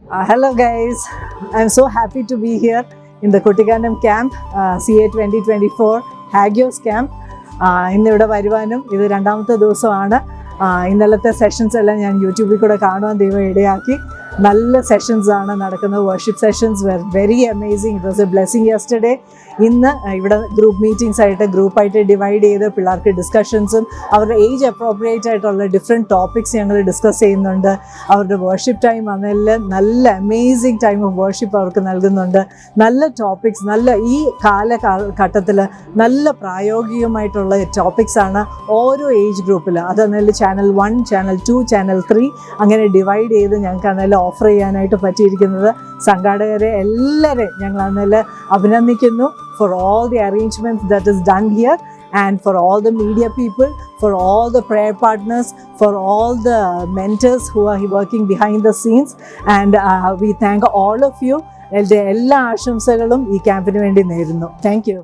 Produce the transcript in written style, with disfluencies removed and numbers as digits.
Hello guys, I'm so happy to be here in the Kuttikandam camp, CA 2024 Hagios camp. ഇന്നിവിടെ വരുവാനും ഇത് രണ്ടാമത്തെ ദിവസമാണ്. ഇന്നലത്തെ സെഷൻസ് എല്ലാം ഞാൻ യൂട്യൂബിൽ കൂടെ കാണുവാൻ ദൈവം ഇടയാക്കി. നല്ല സെഷൻസ് ആണ് നടക്കുന്നത്. Worship sessions were very amazing. It was a blessing yesterday. ഇന്ന് ഇവിടെ ഗ്രൂപ്പ് മീറ്റിംഗ്സ് ആയിട്ട് ഗ്രൂപ്പായിട്ട് ഡിവൈഡ് ചെയ്ത് പിള്ളേർക്ക് ഡിസ്കഷൻസും അവരുടെ ഏജ് അപ്രോപ്രിയേറ്റ് ആയിട്ടുള്ള ഡിഫറെൻറ്റ് ടോപ്പിക്സ് ഞങ്ങൾ ഡിസ്കസ് ചെയ്യുന്നുണ്ട്. അവരുടെ വർഷിപ്പ് ടൈം അതെല്ലാം നല്ല അമേസിങ് ടൈം ഓഫ് വർഷിപ്പ് അവർക്ക് നൽകുന്നുണ്ട്. നല്ല ടോപ്പിക്സ്, നല്ല ഈ കാലഘട്ടത്തിൽ നല്ല പ്രായോഗികമായിട്ടുള്ള ടോപ്പിക്സാണ് ഓരോ ഏജ് ഗ്രൂപ്പിൽ. അതെന്നാൽ ചാനൽ 1, ചാനൽ 2, ചാനൽ 3 അങ്ങനെ ഡിവൈഡ് ചെയ്ത് ഞങ്ങൾക്ക് അതെല്ലാം ഓഫർ ചെയ്യാനായിട്ട് പറ്റിയിരിക്കുന്നത്. സംഘാടകരെ എല്ലാവരെയും ഞങ്ങൾ അതെല്ലാം അഭിനന്ദിക്കുന്നു for all the arrangements that is done here, and for all the media people, for all the prayer partners, for all the mentors who are working behind the scenes, and we thank all of you. എല്ലാ ആശംസകളും ഈ ക്യാമ്പിന് വേണ്ടി നേരുന്നു. Thank you.